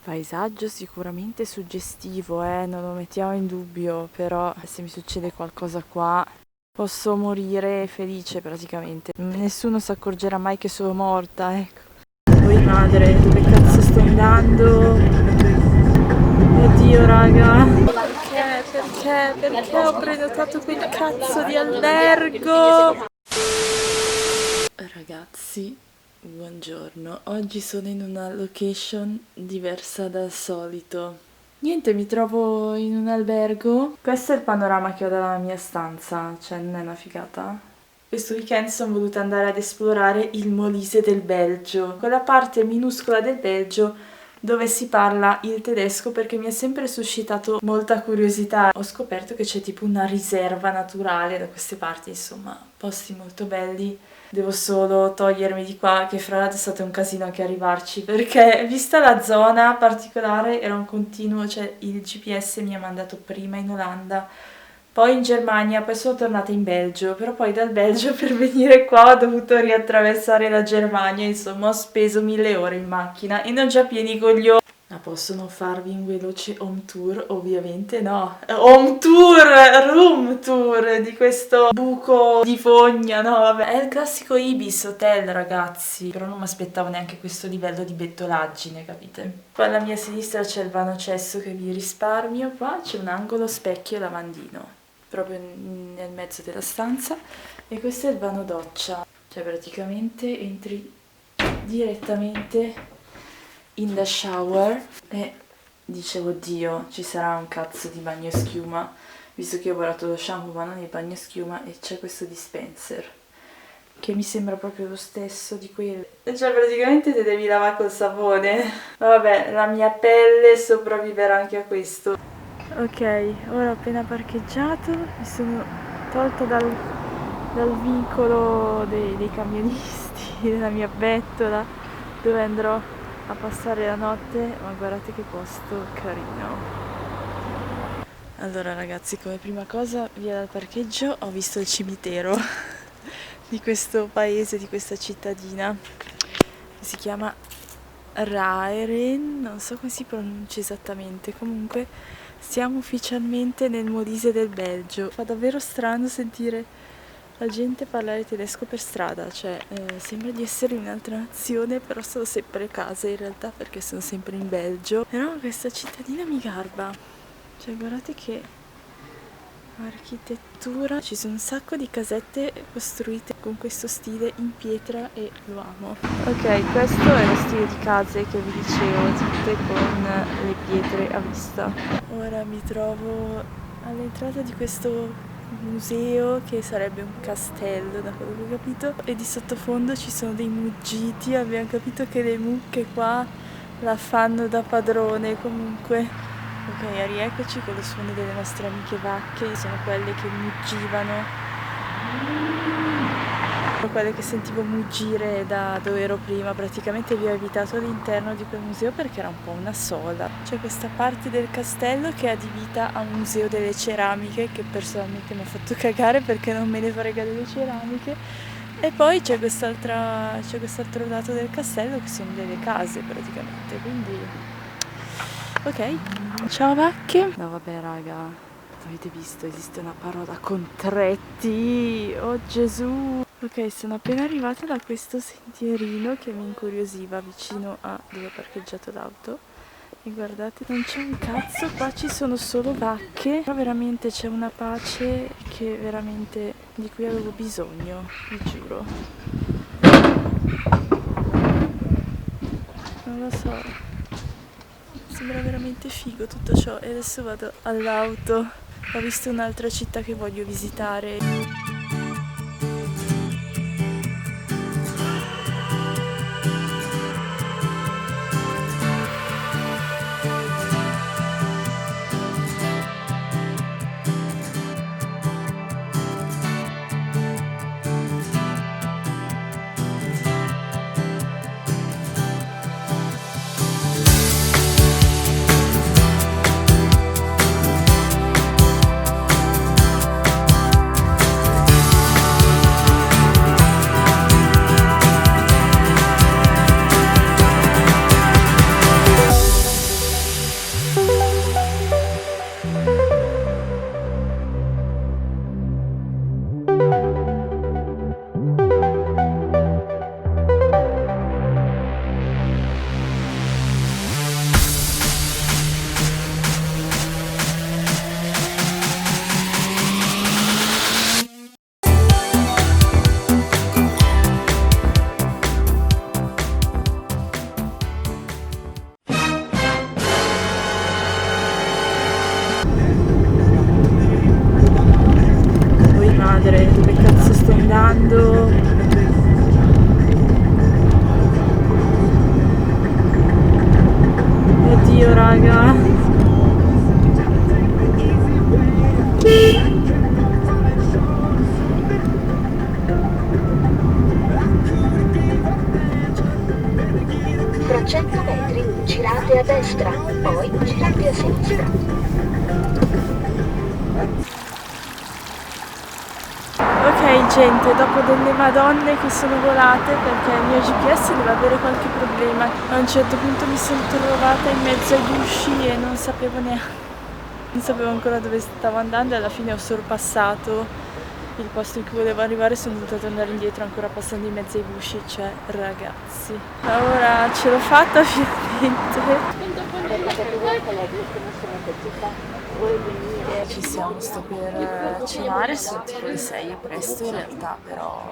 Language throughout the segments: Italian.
Paesaggio sicuramente suggestivo, non lo mettiamo in dubbio, però se mi succede qualcosa qua posso morire felice praticamente. Nessuno si accorgerà mai che sono morta, ecco. Poi madre, dove cazzo sto andando? Oddio raga. Perché ho prenotato quel cazzo di albergo? Ragazzi, buongiorno. Oggi sono in una location diversa dal solito. Niente, mi trovo in un albergo. Questo è il panorama che ho dalla mia stanza, cioè non è una figata? Questo weekend sono voluta andare ad esplorare il Molise del Belgio, quella parte minuscola del Belgio dove si parla il tedesco, perché mi ha sempre suscitato molta curiosità. Ho scoperto che c'è tipo una riserva naturale da queste parti, insomma, posti molto belli. Devo solo togliermi di qua, che fra l'altro è stato un casino anche arrivarci, perché vista la zona particolare era un continuo, cioè il GPS mi ha mandato prima in Olanda, poi in Germania, poi sono tornata in Belgio, però poi dal Belgio per venire qua ho dovuto riattraversare la Germania, insomma ho speso 1000 ore in macchina e non già pieni i coglioni. Ma posso non farvi un veloce home tour? Ovviamente no. Home tour, room tour di questo buco di fogna, no vabbè. È il classico Ibis Hotel ragazzi, però non mi aspettavo neanche questo livello di bettolaggine, capite? Qua alla mia sinistra c'è il vano cesso che vi risparmio, qua c'è un angolo specchio e lavandino, proprio nel mezzo della stanza, e questo è il vano doccia, cioè praticamente entri direttamente in the shower e dicevo oddio ci sarà un cazzo di bagno schiuma, visto che ho guardato lo shampoo ma non il bagno schiuma, e c'è questo dispenser che mi sembra proprio lo stesso di quello, cioè praticamente te devi lavare col sapone. Vabbè, la mia pelle sopravviverà anche a questo. Ok, ora ho appena parcheggiato, mi sono tolta dal vincolo dei camionisti, della mia bettola, dove andrò a passare la notte, ma guardate che posto carino. Allora ragazzi, come prima cosa, via dal parcheggio ho visto il cimitero di questo paese, di questa cittadina, che si chiama Raeren, non so come si pronuncia esattamente, comunque siamo ufficialmente nel Molise del Belgio. Fa davvero strano sentire la gente parlare tedesco per strada, cioè sembra di essere in un'altra nazione, però sono sempre a casa in realtà perché sono sempre in Belgio. Però questa cittadina mi garba, cioè guardate che architettura, ci sono un sacco di casette costruite con questo stile in pietra e lo amo. Ok, questo è lo stile di case che vi dicevo, tutte con le pietre a vista. Ora mi trovo all'entrata di questo museo che sarebbe un castello da quello che ho capito, e di sottofondo ci sono dei muggiti, abbiamo capito che le mucche qua la fanno da padrone comunque. Ok, rieccoci con lo suono delle nostre amiche vacche, sono quelle che muggivano, quelle che sentivo muggire da dove ero prima. Praticamente vi ho evitato all'interno di quel museo perché era un po' una sola. C'è questa parte del castello che è adibita a un museo delle ceramiche, che personalmente mi ha fatto cagare perché non me ne frega delle ceramiche, e poi c'è quest'altro lato del castello che sono delle case praticamente, quindi ok. Ciao vacche. No vabbè raga, avete visto, esiste una parola contretti, oh Gesù. Ok, sono appena arrivata da questo sentierino che mi incuriosiva vicino a dove ho parcheggiato l'auto, e guardate, non c'è un cazzo, qua ci sono solo vacche, però veramente c'è una pace che veramente di cui avevo bisogno, vi giuro. Non lo so, sembra veramente figo tutto ciò. E adesso vado all'auto, ho visto un'altra città che voglio visitare. raga. Tra 100 metri girate a destra, poi girate a sinistra. Ok gente, dopo delle madonne che sono volate perché il mio GPS deve avere qualche problema, a un certo punto mi sono trovata in mezzo ai gusci e non sapevo ancora dove stavo andando e alla fine ho sorpassato il posto in cui volevo arrivare, sono dovuta tornare indietro ancora passando in mezzo ai gusci, cioè ragazzi. Ora ce l'ho fatta finalmente. Ci siamo, sto per cenare, sono tipo le 6, è presto in realtà, però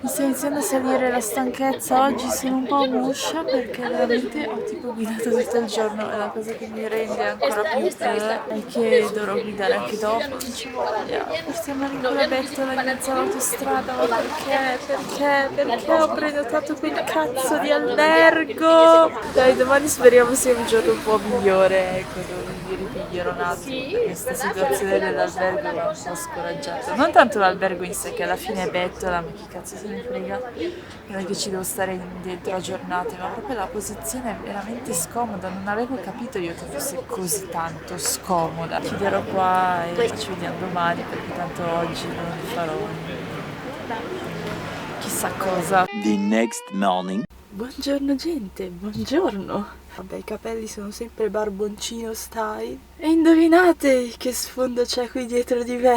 mi sta iniziando a salire la stanchezza, oggi sono un po' muscia perché veramente ho tipo guidato tutto il giorno e la cosa che mi rende ancora più è che dovrò guidare anche dopo, non ci voglia, forse andare in quella bettola in mezzo all'autostrada, ma perché ho prenotato quel cazzo di albergo? Dai, domani speriamo sia un giorno un po' migliore, ecco, dove mi ripiglierò un attimo. Questa situazione dell'albergo mi ha un po' scoraggiato. Non tanto l'albergo in sé, che alla fine è bettola, ma chi cazzo se ne frega. Non è che ci devo stare dentro a giornate, ma proprio la posizione è veramente scomoda. Non avevo capito io che fosse così tanto scomoda. Chiuderò qua e ci vediamo domani, perché tanto oggi non farò chissà cosa. The next morning. Buongiorno gente, buongiorno. Vabbè, i capelli sono sempre barboncino style. E indovinate che sfondo c'è qui dietro di me?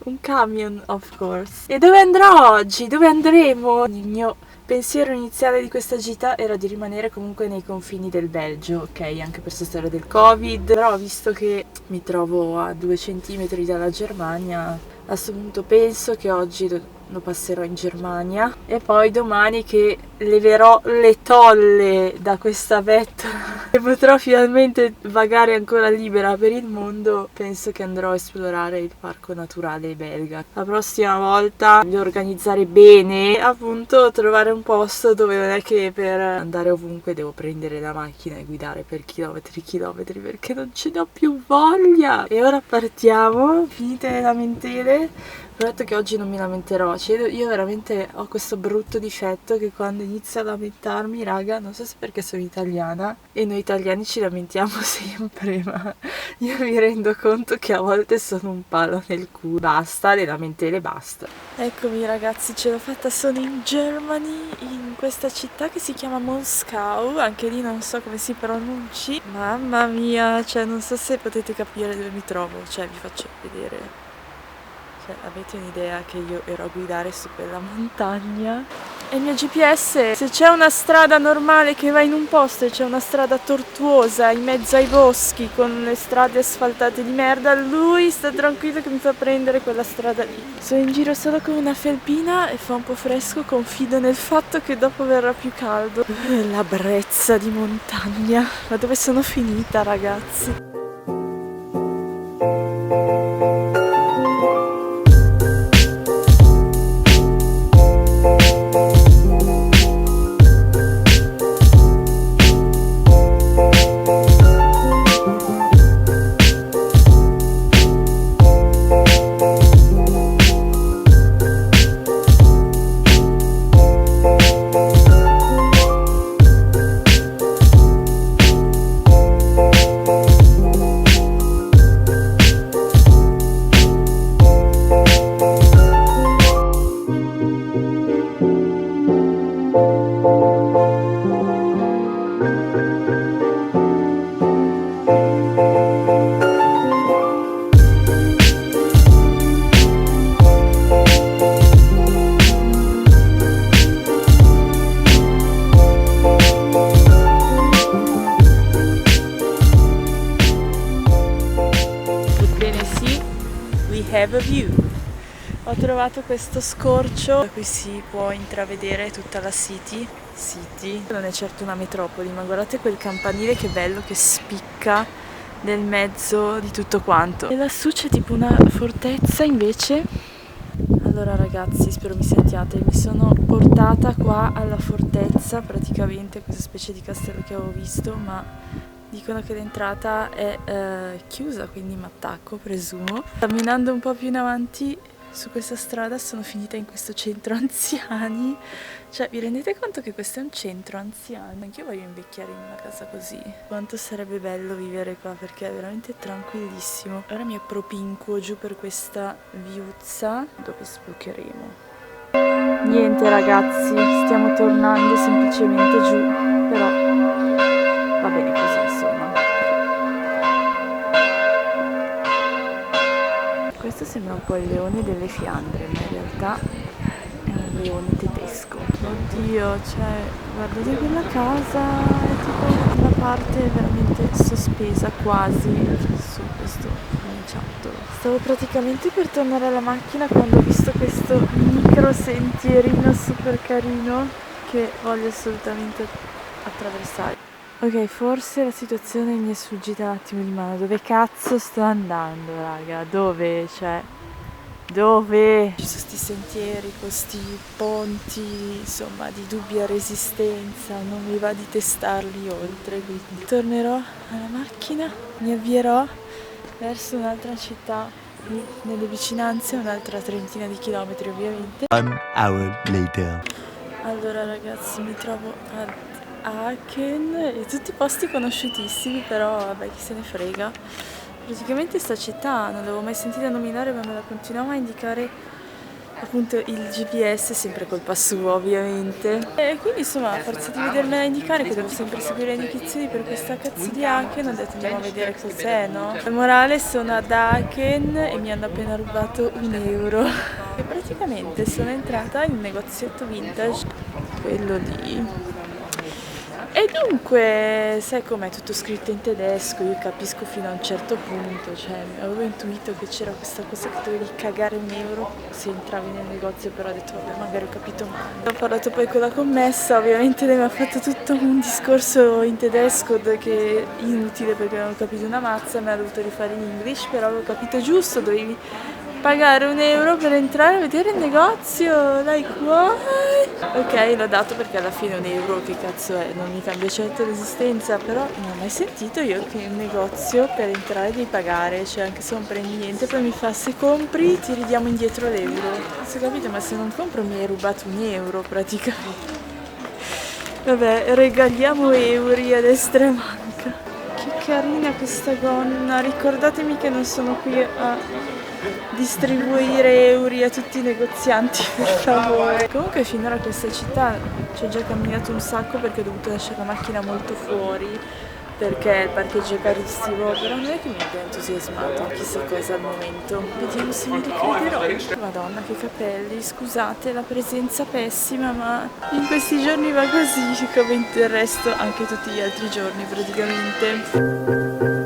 Un camion, of course. E dove andrò oggi? Dove andremo? Il mio pensiero iniziale di questa gita era di rimanere comunque nei confini del Belgio, ok? Anche per questa storia del Covid. Però visto che mi trovo a 2 centimetri dalla Germania, a questo punto penso che oggi lo passerò in Germania e poi domani che leverò le tolle da questa bettola e potrò finalmente vagare ancora libera per il mondo, penso che andrò a esplorare il parco naturale belga. La prossima volta voglio organizzare bene, appunto trovare un posto dove non è che per andare ovunque devo prendere la macchina e guidare per chilometri e chilometri perché non ce ne ho più voglia. E ora partiamo, finite le lamentele. Ho detto che oggi non mi lamenterò, cioè io veramente ho questo brutto difetto che quando inizio a lamentarmi, raga, non so se perché sono italiana e noi italiani ci lamentiamo sempre, ma io mi rendo conto che a volte sono un palo nel culo. Basta, le lamentele, basta. Eccomi ragazzi, ce l'ho fatta, sono in Germany, in questa città che si chiama Moskau, anche lì non so come si pronunci. Mamma mia, cioè non so se potete capire dove mi trovo, cioè vi faccio vedere. Avete un'idea che io ero a guidare su quella montagna e il mio GPS, se c'è una strada normale che va in un posto e c'è una strada tortuosa in mezzo ai boschi con le strade asfaltate di merda, lui sta tranquillo che mi fa prendere quella strada lì. Sono in giro solo con una felpina e fa un po' fresco, confido nel fatto che dopo verrà più caldo. La brezza di montagna, ma dove sono finita ragazzi? Have a view. Ho trovato questo scorcio da cui si può intravedere tutta la city. Non è certo una metropoli, ma guardate quel campanile che bello che spicca nel mezzo di tutto quanto. E lassù c'è tipo una fortezza invece. Allora ragazzi, spero mi sentiate, mi sono portata qua alla fortezza, praticamente questa specie di castello che avevo visto, ma dicono che l'entrata è chiusa, quindi mi attacco, presumo. Camminando un po' più in avanti su questa strada sono finita in questo centro anziani. Cioè, vi rendete conto che questo è un centro anziani? Anch'io voglio invecchiare in una casa così. Quanto sarebbe bello vivere qua, perché è veramente tranquillissimo. Ora mi appropinquo giù per questa viuzza dove sbucheremo. Niente ragazzi, stiamo tornando semplicemente giù, però va bene così insomma. Questo sembra un po' il leone delle Fiandre, ma in realtà è un leone tedesco. Oddio, cioè, guardate quella casa, è tipo una parte veramente sospesa quasi su questo cominciattolo. Stavo praticamente per tornare alla macchina quando ho visto questo micro sentierino super carino che voglio assolutamente attraversare. Ok, forse la situazione mi è sfuggita un attimo di mano. Dove cazzo sto andando, raga? Dove? Cioè, dove? Ci sono sti sentieri, questi ponti, insomma, di dubbia resistenza. Non mi va di testarli oltre, quindi tornerò alla macchina, mi avvierò verso un'altra città nelle vicinanze, un'altra trentina di chilometri ovviamente. 1 hour later. Allora ragazzi, mi trovo ad Aachen e tutti posti conosciutissimi, però vabbè, chi se ne frega. Praticamente sta città non l'avevo mai sentita nominare, ma me la continuava a indicare appunto il GPS, sempre colpa sua ovviamente. E quindi insomma, a forza di vedermela indicare, che devo sempre seguire le indicazioni per questa cazzo di Aachen, ho detto andiamo a vedere cos'è, no? La morale, sono ad Aachen e mi hanno appena rubato €1. E praticamente sono entrata in un negozietto vintage, quello lì. E dunque, sai com'è tutto scritto in tedesco, io capisco fino a un certo punto, cioè avevo intuito che c'era questa cosa che dovevi cagare €1 se entravi nel negozio, però ho detto vabbè, magari ho capito male. Ho parlato poi con la commessa, ovviamente lei mi ha fatto tutto un discorso in tedesco che è inutile perché non ho capito una mazza, me l'ha dovuto rifare in English, però avevo capito giusto, dovevi pagare €1 per entrare a vedere il negozio, like what? Ok, l'ho dato perché alla fine €1 che cazzo è, non mi cambia certo l'esistenza, però non ho mai sentito io che in un negozio per entrare devi pagare, cioè anche se non prendi niente, poi mi fa se compri ti ridiamo indietro l'euro. Non si è capito, ma se non compro mi hai rubato €1 praticamente. Vabbè, regaliamo euro a destra e manca. Che carina questa gonna, ricordatemi che non sono qui a distribuire euro a tutti i negozianti, per favore. Comunque finora questa città ci ho già camminato un sacco perché ho dovuto lasciare la macchina molto fuori perché il parcheggio è carissimo, però non è che mi abbia entusiasmato chissà cosa al momento. Vediamo se mi ricrederò. Madonna che capelli, scusate la presenza pessima, ma in questi giorni va così come del resto anche tutti gli altri giorni praticamente.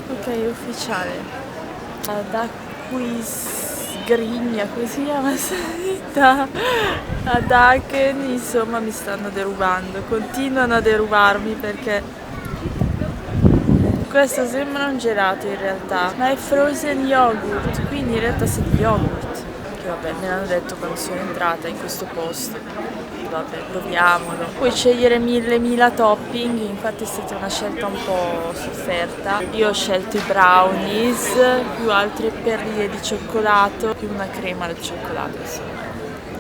Ok, è ufficiale. Ad Aquisgrigna, come si chiama sanità? Ad Aachen, insomma, mi stanno derubando. Continuano a derubarmi perché questo sembra un gelato in realtà, ma è frozen yogurt, quindi in realtà sa di yogurt. Vabbè, me l'hanno detto quando sono entrata in questo posto. Vabbè, proviamolo. Puoi scegliere mille topping, infatti è stata una scelta un po' sofferta. Io ho scelto i brownies, più altre perline di cioccolato, più una crema al cioccolato, insomma.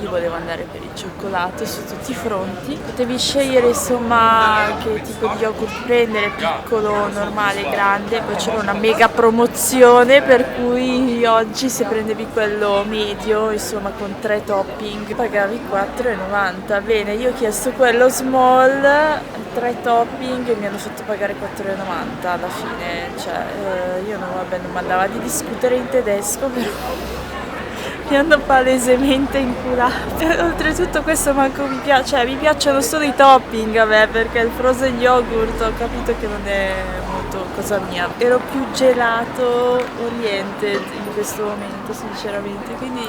Io volevo andare per il cioccolato su tutti i fronti. Potevi scegliere insomma che tipo di yogurt prendere, piccolo, normale, grande. Poi c'era una mega promozione per cui oggi se prendevi quello medio, insomma con 3 topping, pagavi 4,90. Bene, io ho chiesto quello small, 3 topping e mi hanno fatto pagare 4,90 alla fine. Cioè, io non mi andava di discutere in tedesco, però mi hanno palesemente inculato. Oltretutto questo manco mi piace, cioè mi piacciono solo i topping a me, perché il frozen yogurt ho capito che non è molto cosa mia. Ero più gelato oriented in questo momento sinceramente, quindi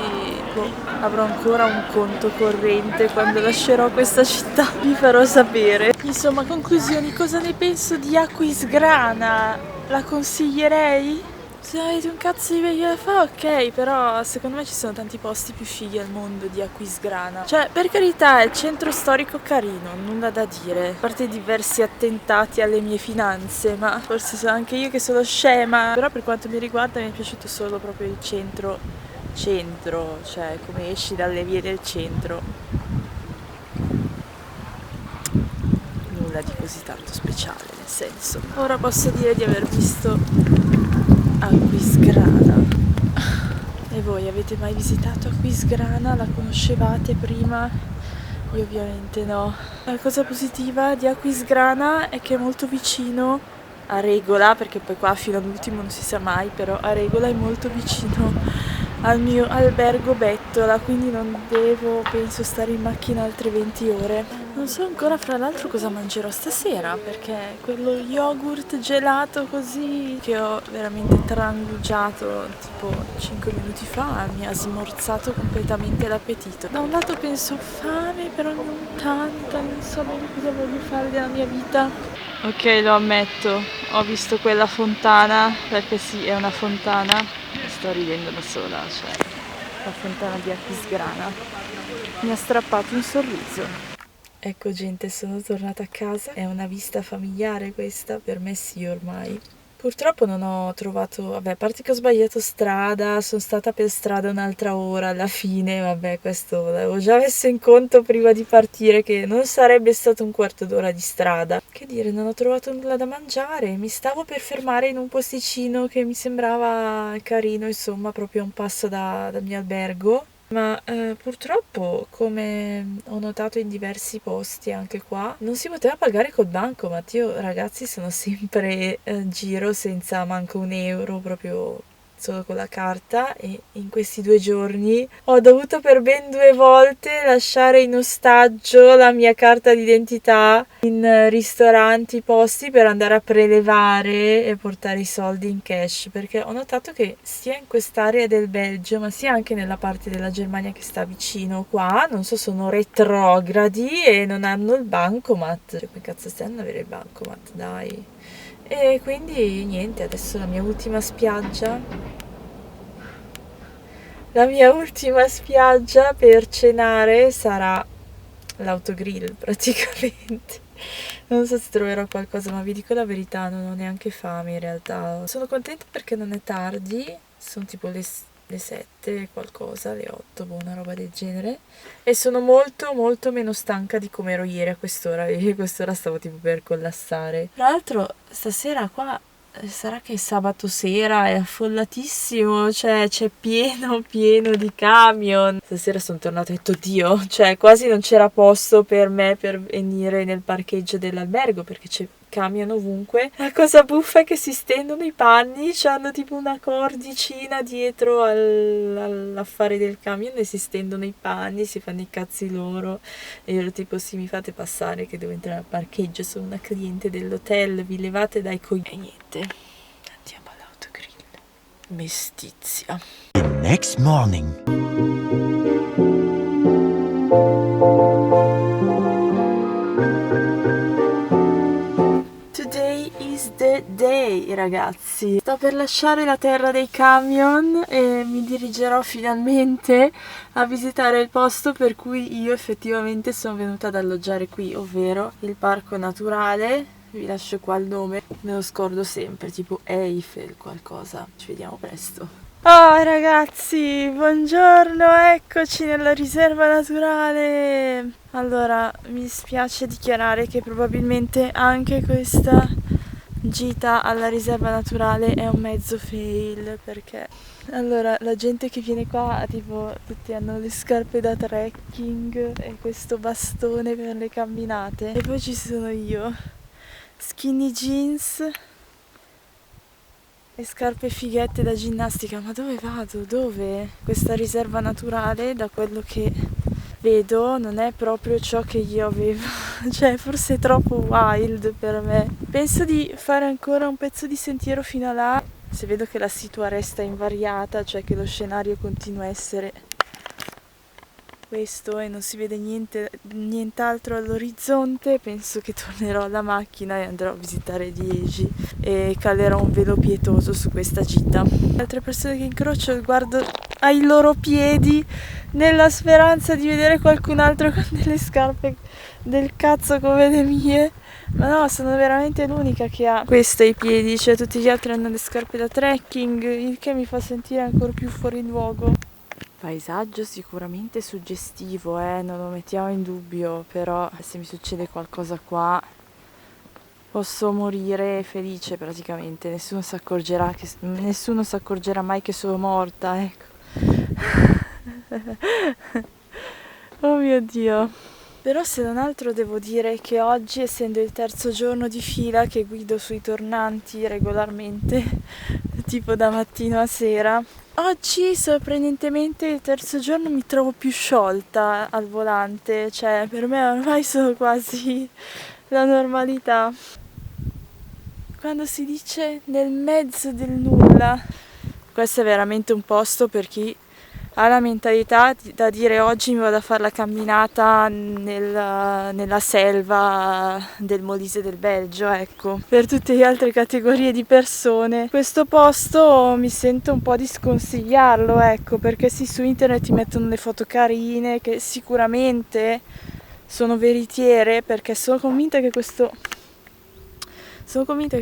avrò ancora un conto corrente quando lascerò questa città, vi farò sapere. Insomma, conclusioni, cosa ne penso di Aquisgrana? La consiglierei? Se avete un cazzo di meglio da fare, ok, però secondo me ci sono tanti posti più fighi al mondo di Aquisgrana. Cioè, per carità, è il centro storico carino, nulla da dire. A parte diversi attentati alle mie finanze, ma forse sono anche io che sono scema. Però per quanto mi riguarda mi è piaciuto solo proprio il centro, cioè come esci dalle vie del centro. Nulla di così tanto speciale, nel senso. Ora posso dire di aver visto Aquisgrana. E voi avete mai visitato Aquisgrana? La conoscevate prima? Io ovviamente no. La cosa positiva di Aquisgrana è che è molto vicino a Regola, perché poi qua fino all'ultimo non si sa mai, però a Regola è molto vicino al mio albergo Bettola, quindi non devo, penso, stare in macchina altre 20 ore. Non so ancora fra l'altro cosa mangerò stasera, perché quello yogurt gelato così che ho veramente trangugiato tipo 5 minuti fa mi ha smorzato completamente l'appetito. Da un lato penso fame, però non tanta, non so bene cosa voglio fare della mia vita. Ok, lo ammetto, ho visto quella fontana, perché sì, è una fontana. Sto ridendo da sola, cioè la fontana di Aquisgrana mi ha strappato un sorriso. Ecco gente, sono tornata a casa, è una vista familiare questa, per me sì ormai. Purtroppo non ho trovato, vabbè, a parte che ho sbagliato strada, sono stata per strada un'altra ora alla fine, vabbè, questo l'avevo già messo in conto prima di partire che non sarebbe stato un quarto d'ora di strada. Che dire, non ho trovato nulla da mangiare, mi stavo per fermare in un posticino che mi sembrava carino, insomma, proprio a un passo dal mio albergo. Ma purtroppo, come ho notato in diversi posti anche qua, non si poteva pagare col bancomat. Io ragazzi sono sempre giro senza manco un euro, proprio solo con la carta, e in questi 2 giorni ho dovuto per ben 2 volte lasciare in ostaggio la mia carta d'identità in ristoranti, posti per andare a prelevare e portare i soldi in cash, perché ho notato che sia in quest'area del Belgio ma sia anche nella parte della Germania che sta vicino qua, non so, sono retrogradi e non hanno il bancomat. Cioè, come cazzo stanno ad avere il bancomat, dai. E quindi niente, adesso la mia ultima spiaggia per cenare sarà l'autogrill praticamente. Non so se troverò qualcosa, ma vi dico la verità, non ho neanche fame in realtà. Sono contenta perché non è tardi, sono tipo le 7 qualcosa, le 8, boh, una roba del genere. E sono molto molto meno stanca di come ero ieri a quest'ora, e a quest'ora stavo tipo per collassare. Tra l'altro stasera qua sarà che sabato sera è affollatissimo, cioè c'è pieno di camion. Stasera sono tornata e ho detto Dio, cioè quasi non c'era posto per me per venire nel parcheggio dell'albergo perché c'è camion ovunque. La cosa buffa è che si stendono i panni, c'hanno tipo una cordicina dietro all'affare del camion e si stendono i panni, si fanno i cazzi loro. E io ero tipo sì, mi fate passare che devo entrare al parcheggio, sono una cliente dell'hotel, vi levate dai coglioni. E niente, andiamo all'autogrill. Mestizia. The next morning. Today is the day, ragazzi. Sto per lasciare la terra dei camion e mi dirigerò finalmente a visitare il posto per cui io effettivamente sono venuta ad alloggiare qui, ovvero il parco naturale. Vi lascio qua il nome, me lo scordo sempre, tipo Eiffel qualcosa. Ci vediamo presto. Oh ragazzi, buongiorno, eccoci nella riserva naturale. Allora, mi dispiace dichiarare che probabilmente anche questa gita alla riserva naturale è un mezzo fail, perché allora la gente che viene qua tipo tutti hanno le scarpe da trekking e questo bastone per le camminate, e poi ci sono io, skinny jeans e scarpe fighette da ginnastica. Ma dove vado? Dove? Questa riserva naturale, da quello che vedo, non è proprio ciò che io avevo. Cioè, forse è troppo wild per me. Penso di fare ancora un pezzo di sentiero fino a là. Se vedo che la situa resta invariata, cioè che lo scenario continua a essere questo e non si vede nient'altro all'orizzonte, penso che tornerò alla macchina e andrò a visitare Liegi e calerò un velo pietoso su questa gita. Le altre persone che incrocio guardo ai loro piedi nella speranza di vedere qualcun altro con delle scarpe del cazzo come le mie, ma no, sono veramente l'unica che ha queste ai piedi, cioè tutti gli altri hanno le scarpe da trekking, il che mi fa sentire ancora più fuori luogo. Paesaggio sicuramente suggestivo, non lo mettiamo in dubbio, però se mi succede qualcosa qua posso morire felice praticamente, nessuno si accorgerà mai che sono morta, ecco. Oh mio Dio. Però se non altro devo dire che oggi, essendo il terzo giorno di fila che guido sui tornanti regolarmente, tipo da mattino a sera, oggi sorprendentemente il terzo giorno mi trovo più sciolta al volante, cioè per me ormai sono quasi la normalità. Quando si dice nel mezzo del nulla, questo è veramente un posto per chi ha la mentalità da dire oggi mi vado a fare la camminata nella selva del Molise del Belgio, ecco. Per tutte le altre categorie di persone questo posto mi sento un po' di sconsigliarlo, ecco, perché sì, su internet ti mettono le foto carine che sicuramente sono veritiere, perché sono convinta che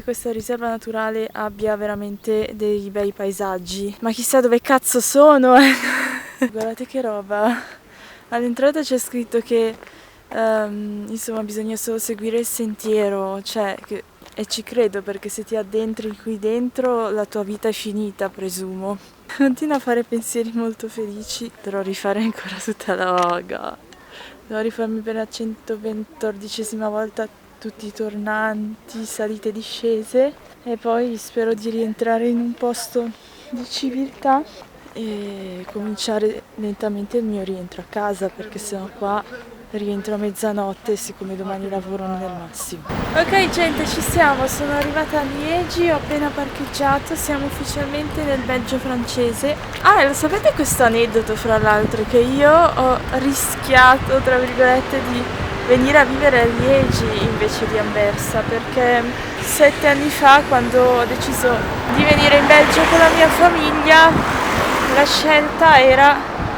questa riserva naturale abbia veramente dei bei paesaggi, ma chissà dove cazzo sono, Guardate che roba. All'entrata c'è scritto che insomma bisogna solo seguire il sentiero, e ci credo, perché se ti addentri qui dentro la tua vita è finita, presumo. Continua a fare pensieri molto felici. Dovrò rifare ancora tutta la voga. Devo rifarmi per la 114esima volta tutti i tornanti, salite e discese, e poi spero di rientrare in un posto di civiltà e cominciare lentamente il mio rientro a casa, perché sennò qua rientro a mezzanotte, siccome domani lavoro non è il massimo. Ok gente, ci siamo, sono arrivata a Liegi, ho appena parcheggiato, siamo ufficialmente nel Belgio francese. Ah, e lo sapete questo aneddoto fra l'altro, che io ho rischiato, tra virgolette, di venire a vivere a Liegi invece di Anversa, perché 7 anni fa, quando ho deciso di venire in Belgio con la mia famiglia, la scelta era,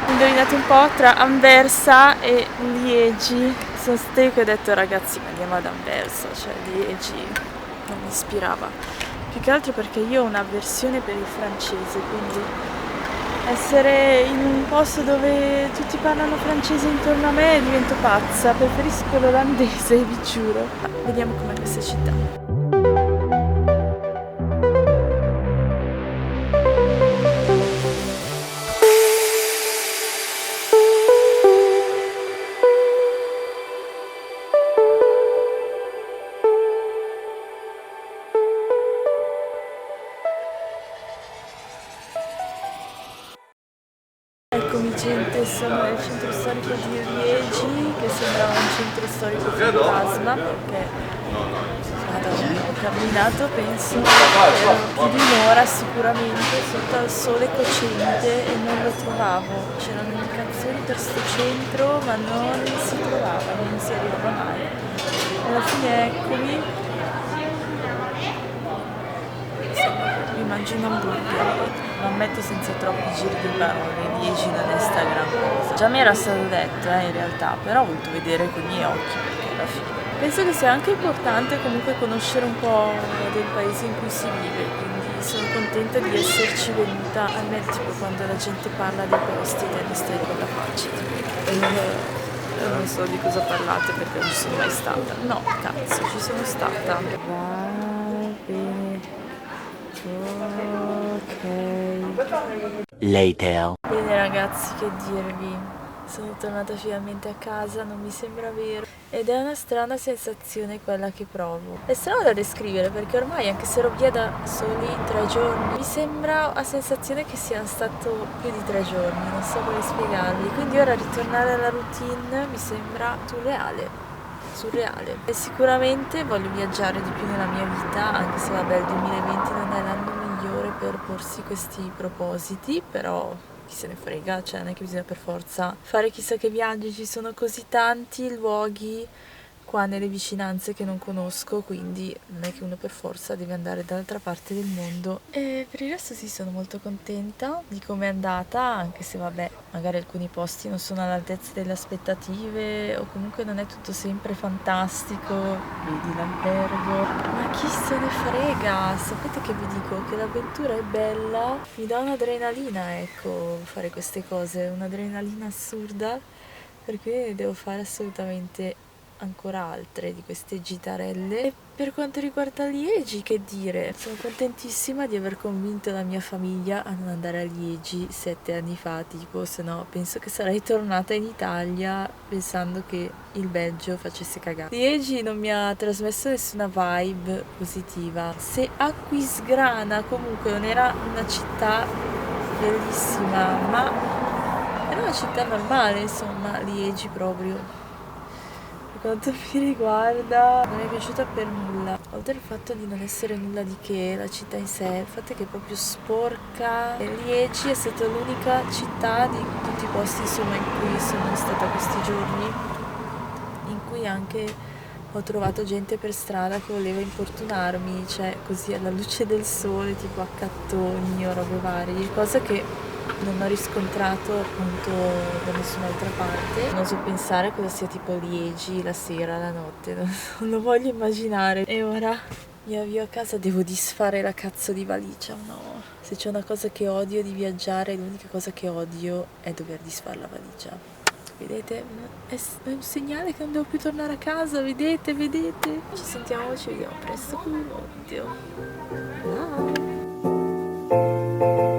indovinate un po', tra Anversa e Liegi. Sono state io che ho detto ragazzi andiamo ad Anversa, cioè Liegi non mi ispirava, più che altro perché io ho un'avversione per il francese, quindi essere in un posto dove tutti parlano francese intorno a me divento pazza, preferisco l'olandese, vi giuro. Ma vediamo com'è questa città. Eccomi gente, sono nel centro storico di Liegi, che sembra un centro storico fantasma, perché Madonna, ho camminato penso più di un'ora sicuramente sotto al sole cocente e non lo trovavo. C'erano indicazioni per sto centro ma non si trovava, non si arrivava mai. Alla fine eccomi. mangio un hamburger, lo ammetto senza troppi giri di parole, 10 non è sta gran cosa. Già mi era stato detto in realtà, però ho voluto vedere con i miei occhi perché alla fine penso che sia anche importante comunque conoscere un po' del paese in cui si vive, quindi sono contenta di esserci venuta, almeno tipo quando la gente parla dei posti te ne stai con la faccia. Io non so di cosa parlate perché non ci sono mai stata. No, cazzo, ci sono stata. Va bene. Ok. Later. Bene ragazzi, che dirvi? Sono tornata finalmente a casa, non mi sembra vero. Ed è una strana sensazione quella che provo. È strano da descrivere perché ormai, anche se ero via da soli 3 giorni, mi sembra la sensazione che siano stato più di 3 giorni, non so come spiegarvi. Quindi ora ritornare alla routine mi sembra surreale. E sicuramente voglio viaggiare di più nella mia vita, anche se vabbè il 2020 non è l'anno migliore per porsi questi propositi, però chi se ne frega, cioè non è che bisogna per forza fare chissà che viaggi, ci sono così tanti luoghi qua nelle vicinanze che non conosco, quindi non è che uno per forza deve andare dall'altra parte del mondo. E per il resto sì, sono molto contenta di come è andata, anche se vabbè, magari alcuni posti non sono all'altezza delle aspettative o comunque non è tutto sempre fantastico, vedi l'albergo, ma chi se ne frega, sapete che vi dico? Che l'avventura è bella, mi dà un'adrenalina, ecco, fare queste cose, un'adrenalina assurda, per cui ne devo fare assolutamente ancora altre di queste gitarelle. E per quanto riguarda Liegi, che dire, sono contentissima di aver convinto la mia famiglia a non andare a Liegi 7 anni fa, tipo, se no penso che sarei tornata in Italia pensando che il Belgio facesse cagare. Liegi non mi ha trasmesso nessuna vibe positiva. Se Aquisgrana comunque non era una città bellissima, ma era una città normale, insomma, Liegi proprio. Per quanto mi riguarda, non mi è piaciuta per nulla. Oltre al fatto di non essere nulla di che, la città in sé, il fatto è che è proprio sporca. E Liegi è stata l'unica città di tutti i posti, insomma, in cui sono stata questi giorni, in cui anche ho trovato gente per strada che voleva importunarmi, cioè così alla luce del sole, tipo accattoni o robe varie, cosa che non ho riscontrato appunto da nessun'altra parte. Non oso pensare cosa sia tipo Liegi la sera, la notte, non lo voglio immaginare. E ora mi avvio a casa, devo disfare la cazzo di valigia, no. Se c'è una cosa che odio di viaggiare, l'unica cosa che odio è dover disfare la valigia. Vedete? È un segnale che non devo più tornare a casa, vedete? Ci sentiamo, ci vediamo presto con un nuovo video. Ciao!